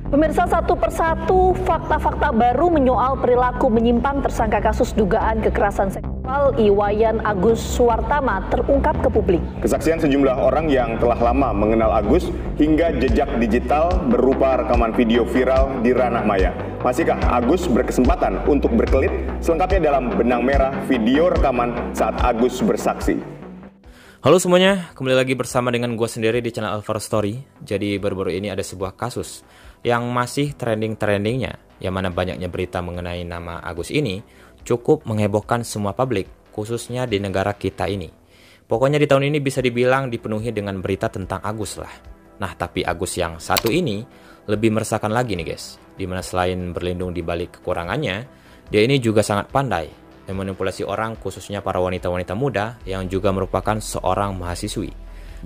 Pemirsa, satu persatu fakta-fakta baru menyoal perilaku menyimpang tersangka kasus dugaan kekerasan seksual Iwayan Agus Suwartama terungkap ke publik. Kesaksian sejumlah orang yang telah lama mengenal Agus hingga jejak digital berupa rekaman video viral di ranah maya. Masihkah Agus berkesempatan untuk berkelit? Selengkapnya dalam Benang Merah video rekaman saat Agus bersaksi. Halo semuanya, kembali lagi bersama dengan gue sendiri di channel Alvaro Story. Jadi baru-baru ini ada sebuah kasus yang masih trending-trendingnya, yang mana banyaknya berita mengenai nama Agus ini cukup menghebohkan semua publik, khususnya di negara kita ini. Pokoknya di tahun ini bisa dibilang dipenuhi dengan berita tentang Agus lah. Nah, tapi Agus yang satu ini lebih meresahkan lagi nih guys, dimana selain berlindung di balik kekurangannya, dia ini juga sangat pandai memanipulasi orang, khususnya para wanita-wanita muda yang juga merupakan seorang mahasiswi.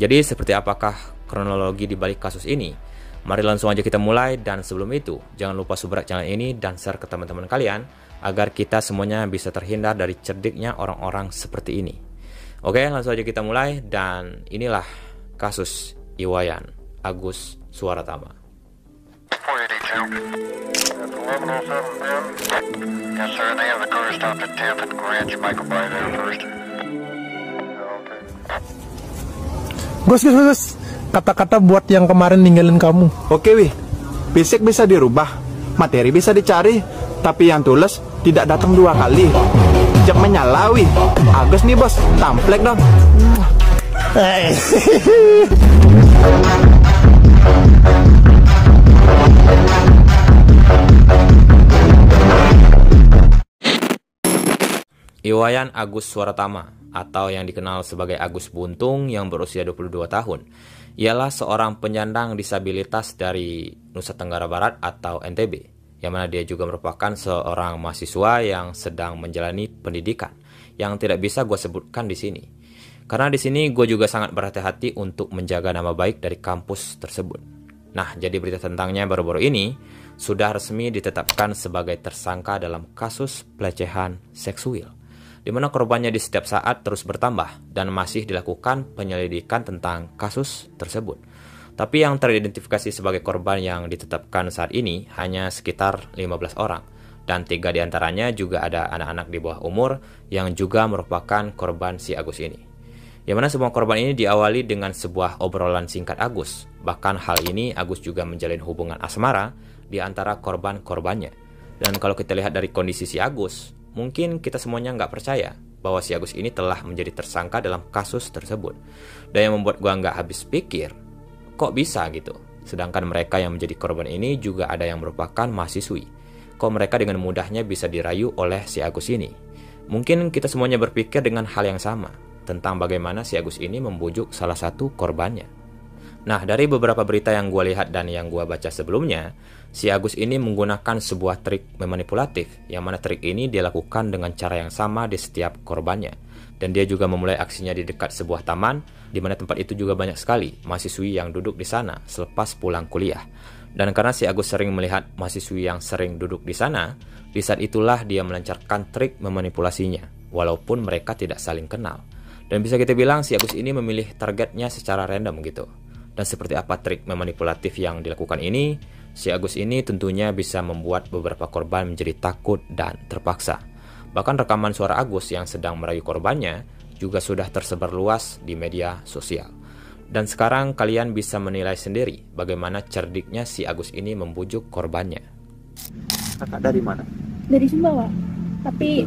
Jadi seperti apakah kronologi di balik kasus ini? Mari langsung aja kita mulai, dan sebelum itu jangan lupa subscribe channel ini dan share ke teman-teman kalian agar kita semuanya bisa terhindar dari cerdiknya orang-orang seperti ini. Oke, langsung aja kita mulai, dan inilah kasus Iwayan Agus Suwartama. Gus, kata-kata buat yang kemarin ninggalin kamu. Oke wih, fisik bisa dirubah, materi bisa dicari, tapi yang tulus tidak datang dua kali. Jak menyala wih, Agus nih bos, tamplek dong. Iwayan Agus Suwartama, atau yang dikenal sebagai Agus Buntung, yang berusia 22 tahun, ialah seorang penyandang disabilitas dari Nusa Tenggara Barat atau NTB, yang mana dia juga merupakan seorang mahasiswa yang sedang menjalani pendidikan yang tidak bisa gue sebutkan di sini. Karena di sini gue juga sangat berhati-hati untuk menjaga nama baik dari kampus tersebut. Nah, jadi berita tentangnya baru-baru ini sudah resmi ditetapkan sebagai tersangka dalam kasus pelecehan seksual, di mana korbannya di setiap saat terus bertambah dan masih dilakukan penyelidikan tentang kasus tersebut. Tapi yang teridentifikasi sebagai korban yang ditetapkan saat ini hanya sekitar 15 orang, dan 3 diantaranya juga ada anak-anak di bawah umur yang juga merupakan korban si Agus ini. Yang mana semua korban ini diawali dengan sebuah obrolan singkat Agus. Bahkan hal ini Agus juga menjalin hubungan asmara di antara korban-korbannya. Dan kalau kita lihat dari kondisi si Agus, mungkin kita semuanya nggak percaya bahwa si Agus ini telah menjadi tersangka dalam kasus tersebut. Dan yang membuat gua nggak habis pikir, kok bisa gitu? Sedangkan mereka yang menjadi korban ini juga ada yang merupakan mahasiswi. Kok mereka dengan mudahnya bisa dirayu oleh si Agus ini? Mungkin kita semuanya berpikir dengan hal yang sama, tentang bagaimana si Agus ini membujuk salah satu korbannya. Nah, dari beberapa berita yang gue lihat dan yang gue baca sebelumnya, si Agus ini menggunakan sebuah trik memanipulatif, yang mana trik ini dia lakukan dengan cara yang sama di setiap korbannya. Dan dia juga memulai aksinya di dekat sebuah taman, di mana tempat itu juga banyak sekali mahasiswi yang duduk di sana selepas pulang kuliah. Dan karena si Agus sering melihat mahasiswi yang sering duduk di sana, di saat itulah dia melancarkan trik memanipulasinya, walaupun mereka tidak saling kenal. Dan bisa kita bilang si Agus ini memilih targetnya secara random gitu. Dan seperti apa trik memanipulatif yang dilakukan ini, si Agus ini tentunya bisa membuat beberapa korban menjadi takut dan terpaksa. Bahkan rekaman suara Agus yang sedang merayu korbannya juga sudah tersebar luas di media sosial. Dan sekarang kalian bisa menilai sendiri bagaimana cerdiknya si Agus ini membujuk korbannya. Kakak dari mana? Dari Sumbawa, tapi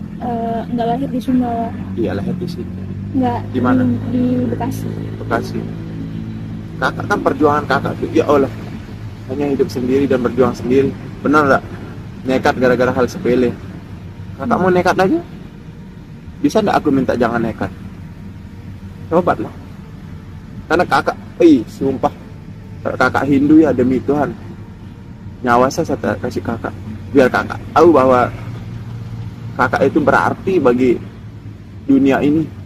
nggak lahir di Sumbawa. Dia lahir di sini. Nggak. Di mana? Di Bekasi. Bekasi. Kakak kan perjuangan kakak tuh, ya Allah, hanya hidup sendiri dan berjuang sendiri. Benar nggak? Nekat gara-gara hal sepele. Kakak mau nekat aja? Bisa nggak aku minta jangan nekat? Coba lah. Karena kakak, sumpah, kakak Hindu ya, demi Tuhan, nyawa saya kasih kakak, biar kakak tahu bahwa kakak itu berarti bagi dunia ini.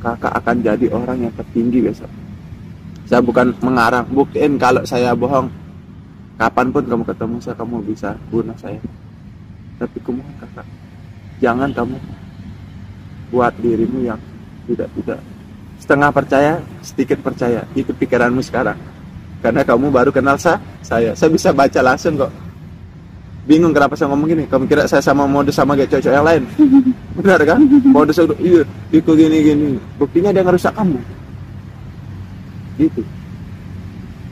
Kakak akan jadi orang yang tertinggi besok. Saya bukan mengarang, buktiin kalau saya bohong. Kapanpun kamu ketemu saya, kamu bisa bunuh saya. Tapi kumohon kakak, jangan kamu buat dirimu yang tidak setengah percaya, sedikit percaya. Itu pikiranmu sekarang. karena kamu baru kenal saya. Saya bisa baca langsung kok. Bingung kenapa saya ngomong gini. Kamu kira saya sama modus sama kayak cowok-cowok yang lain? Benar kan? Modus udah iya, ikut gini. Buktinya dia ngerusak kamu. Gitu.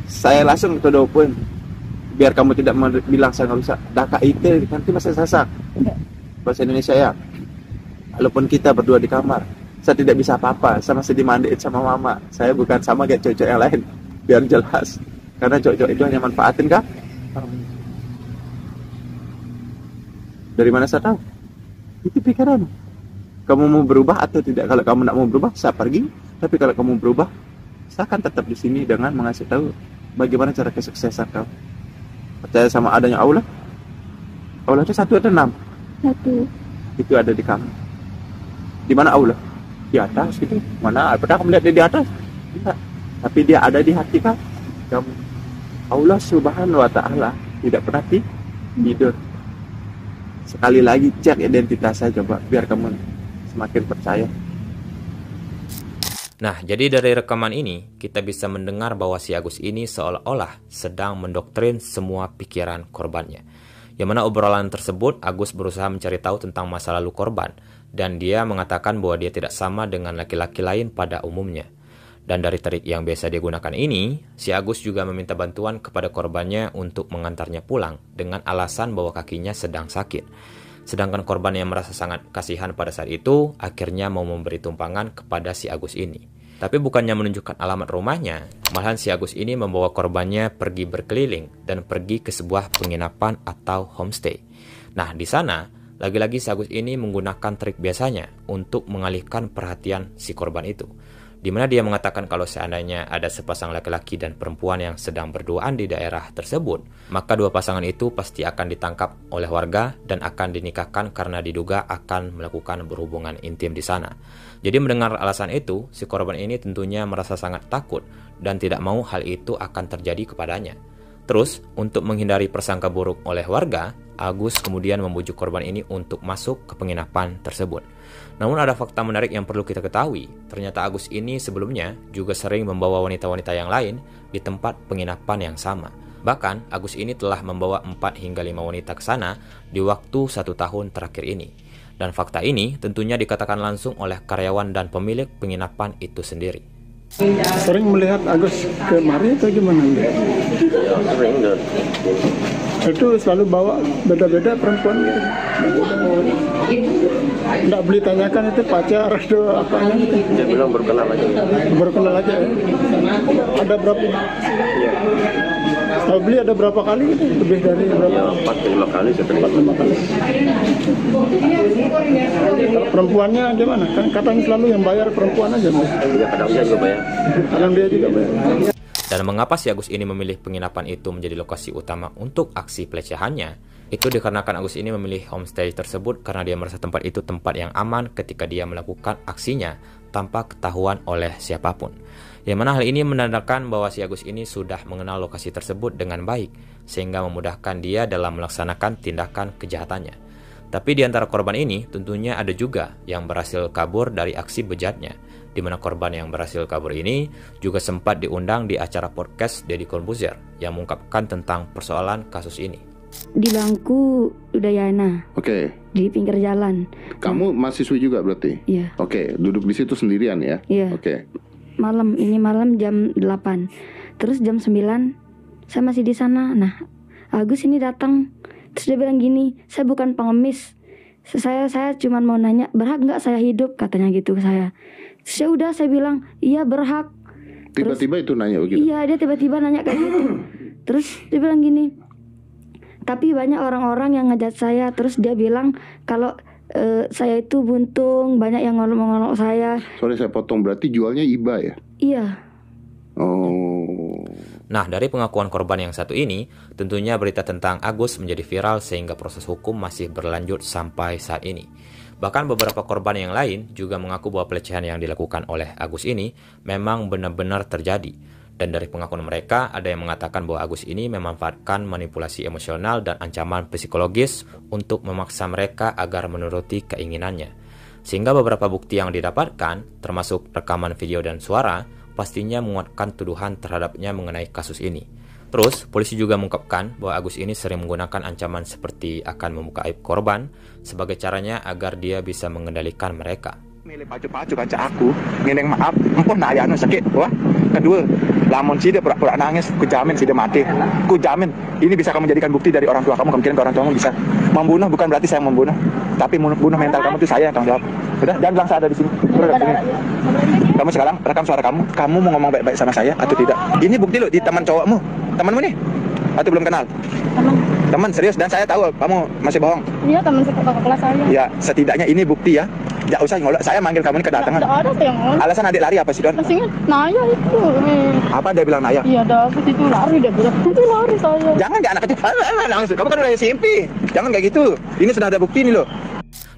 Saya langsung ke the point. Biar kamu tidak bilang saya ngerusak. Daka itu nanti masih sasak. Bahasa Indonesia ya. Walaupun kita berdua di kamar, saya tidak bisa apa-apa. Saya masih dimandiin sama mama. Saya bukan sama kayak cowok-cowok yang lain. Biar jelas. Karena cowok-cowok itu hanya manfaatin kah? Dari mana saya tahu? Itu pikiran. Kamu mau berubah atau tidak? Kalau kamu tidak mau berubah, saya pergi. Tapi kalau kamu berubah, saya akan tetap di sini dengan mengasih tahu bagaimana cara kesuksesan kamu. Percaya sama adanya Allah. Allah itu 1 atau 6? 1. Itu ada di kamu. Di mana Allah? Di atas gitu. Mana? Pernah kamu lihat dia di atas? Tidak. Tapi dia ada di hati kamu. Allah Subhanahu wa Ta'ala tidak pernah tidur. Sekali lagi cek identitas saya coba biar kamu semakin percaya. Nah, jadi dari rekaman ini kita bisa mendengar bahwa si Agus ini seolah-olah sedang mendoktrin semua pikiran korbannya. Yang mana obrolan tersebut Agus berusaha mencari tahu tentang masa lalu korban dan dia mengatakan bahwa dia tidak sama dengan laki-laki lain pada umumnya. Dan dari trik yang biasa dia gunakan ini, si Agus juga meminta bantuan kepada korbannya untuk mengantarnya pulang dengan alasan bahwa kakinya sedang sakit. Sedangkan korban yang merasa sangat kasihan pada saat itu, akhirnya mau memberi tumpangan kepada si Agus ini. Tapi bukannya menunjukkan alamat rumahnya, malahan si Agus ini membawa korbannya pergi berkeliling dan pergi ke sebuah penginapan atau homestay. Nah, di sana, lagi-lagi si Agus ini menggunakan trik biasanya untuk mengalihkan perhatian si korban itu. Di mana dia mengatakan kalau seandainya ada sepasang laki-laki dan perempuan yang sedang berduaan di daerah tersebut, maka dua pasangan itu pasti akan ditangkap oleh warga dan akan dinikahkan karena diduga akan melakukan berhubungan intim di sana. Jadi mendengar alasan itu, si korban ini tentunya merasa sangat takut dan tidak mau hal itu akan terjadi kepadanya. Terus, untuk menghindari persangka buruk oleh warga, Agus kemudian membujuk korban ini untuk masuk ke penginapan tersebut. Namun ada fakta menarik yang perlu kita ketahui. Ternyata Agus ini sebelumnya juga sering membawa wanita-wanita yang lain di tempat penginapan yang sama. Bahkan Agus ini telah membawa 4 hingga 5 wanita ke sana di waktu 1 tahun terakhir ini. Dan fakta ini tentunya dikatakan langsung oleh karyawan dan pemilik penginapan itu sendiri. Sering melihat Agus kemari atau gimana? Sering dan Itu selalu bawa beda-beda perempuan gitu. Nggak beli tanyakan itu pacar atau apanya gitu. dia bilang berkenal aja. Berkenal aja ya. Ada berapa? Kalau beli ada berapa kali gitu? Lebih dari berapa? Ya 4-5 kali saya terima. 5 kali. Perempuannya gimana? Kan katanya selalu yang bayar perempuan aja. Ya kadang dia juga bayar. Kadang dia juga bayar. Dan mengapa si Agus ini memilih penginapan itu menjadi lokasi utama untuk aksi pelecehannya? Itu dikarenakan Agus ini memilih homestay tersebut karena dia merasa tempat itu tempat yang aman ketika dia melakukan aksinya tanpa ketahuan oleh siapapun. Yang mana hal ini menandakan bahwa si Agus ini sudah mengenal lokasi tersebut dengan baik, sehingga memudahkan dia dalam melaksanakan tindakan kejahatannya. Tapi di antara korban ini tentunya ada juga yang berhasil kabur dari aksi bejatnya, di mana korban yang berhasil kabur ini juga sempat diundang di acara podcast Deddy Corbuzier yang mengungkapkan tentang persoalan kasus ini. Di bangku Udayana, Oke, di pinggir jalan. kamu mahasiswi juga berarti? Iya. Oke, duduk di situ sendirian ya? Iya. Oke. Malam jam 8. Terus jam 9 saya masih di sana. Nah, Agus ini datang. Terus dia bilang gini, "Saya bukan pengemis. Saya cuma mau nanya, berhak nggak saya hidup?" katanya gitu ke saya. Terus ya udah saya bilang, "Iya, berhak." Tiba-tiba itu nanya begitu? Iya, dia tiba-tiba nanya kayak gitu. Terus dia bilang gini, "Tapi banyak orang-orang yang ngejat saya." Terus dia bilang kalau saya itu buntung, banyak yang ngolok-ngolok saya. Sorry saya potong, berarti jualnya iba ya? Iya. Oh. Nah, dari pengakuan korban yang satu ini, tentunya berita tentang Agus menjadi viral sehingga proses hukum masih berlanjut sampai saat ini. Bahkan beberapa korban yang lain juga mengaku bahwa pelecehan yang dilakukan oleh Agus ini memang benar-benar terjadi. Dan dari pengakuan mereka, ada yang mengatakan bahwa Agus ini memanfaatkan manipulasi emosional dan ancaman psikologis untuk memaksa mereka agar menuruti keinginannya. Sehingga beberapa bukti yang didapatkan, termasuk rekaman video dan suara, pastinya menguatkan tuduhan terhadapnya mengenai kasus ini. Terus, polisi juga mengungkapkan bahwa Agus ini sering menggunakan ancaman seperti akan membuka aib korban sebagai caranya agar dia bisa mengendalikan mereka. Milih pacu-pacu kanca aku, ngendeng maaf, empun nak ayah sakit, wah. Kedua, lamun si dia pura-pura nangis, ku jamin si dia mati. Ku jamin, ini bisa kamu jadikan bukti dari orang tua kamu, kemungkinan orang tuamu bisa membunuh, bukan berarti saya membunuh, tapi bunuh mental kamu itu saya yang tanggung jawab. Sudah, jangan bilang saya ada di sini. Kamu sekarang rekam suara kamu mau ngomong baik-baik sama saya atau tidak? Ini bukti loh di teman cowokmu, temanmu nih, atau belum kenal? Teman serius, dan saya tahu kamu masih bohong. Iya, teman kakak kelas saya. Ya, setidaknya ini bukti ya. Tidak usah ngolok, saya manggil kamu ini kedatangan. Tidak ada saya ngolok. Alasan adik lari apa sih, Don? Pastinya Naya itu. Apa dia bilang Naya? Iya, David itu lari, dia bilang itu lari saya. Jangan kayak anak kecil. Langsung, kamu kan udah SMP. Jangan kayak gitu. Ini sudah ada bukti nih loh.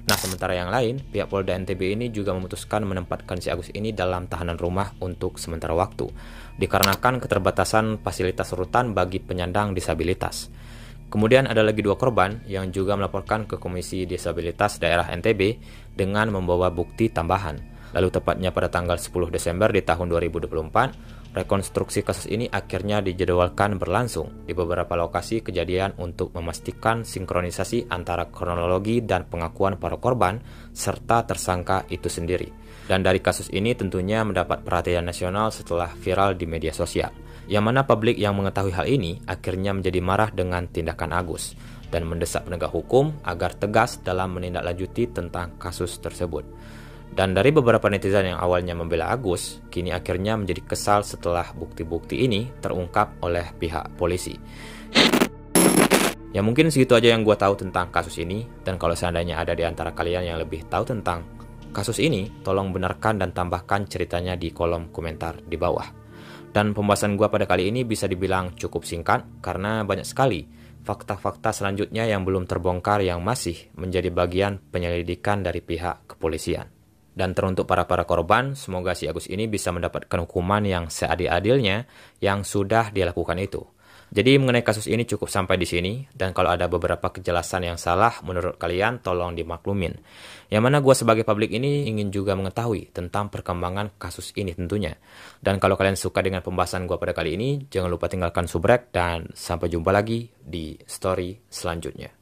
Nah, sementara yang lain, pihak Polda NTB ini juga memutuskan menempatkan si Agus ini dalam tahanan rumah untuk sementara waktu, dikarenakan keterbatasan fasilitas rutan bagi penyandang disabilitas. Kemudian ada lagi 2 korban yang juga melaporkan ke Komisi Disabilitas Daerah NTB dengan membawa bukti tambahan. Lalu tepatnya pada tanggal 10 Desember di tahun 2024, rekonstruksi kasus ini akhirnya dijadwalkan berlangsung di beberapa lokasi kejadian untuk memastikan sinkronisasi antara kronologi dan pengakuan para korban serta tersangka itu sendiri. Dan dari kasus ini tentunya mendapat perhatian nasional setelah viral di media sosial. Yang mana publik yang mengetahui hal ini akhirnya menjadi marah dengan tindakan Agus dan mendesak penegak hukum agar tegas dalam menindaklanjuti tentang kasus tersebut. Dan dari beberapa netizen yang awalnya membela Agus, kini akhirnya menjadi kesal setelah bukti-bukti ini terungkap oleh pihak polisi. Ya mungkin segitu aja yang gue tahu tentang kasus ini, dan kalau seandainya ada di antara kalian yang lebih tahu tentang kasus ini, tolong benarkan dan tambahkan ceritanya di kolom komentar di bawah. Dan pembahasan gue pada kali ini bisa dibilang cukup singkat karena banyak sekali fakta-fakta selanjutnya yang belum terbongkar yang masih menjadi bagian penyelidikan dari pihak kepolisian. Dan teruntuk para korban, semoga si Agus ini bisa mendapatkan hukuman yang seadil-adilnya yang sudah dia lakukan itu. Jadi mengenai kasus ini cukup sampai di sini, dan kalau ada beberapa kejelasan yang salah menurut kalian tolong dimaklumin. Yang mana gue sebagai publik ini ingin juga mengetahui tentang perkembangan kasus ini tentunya. Dan kalau kalian suka dengan pembahasan gue pada kali ini, jangan lupa tinggalkan subrek dan sampai jumpa lagi di story selanjutnya.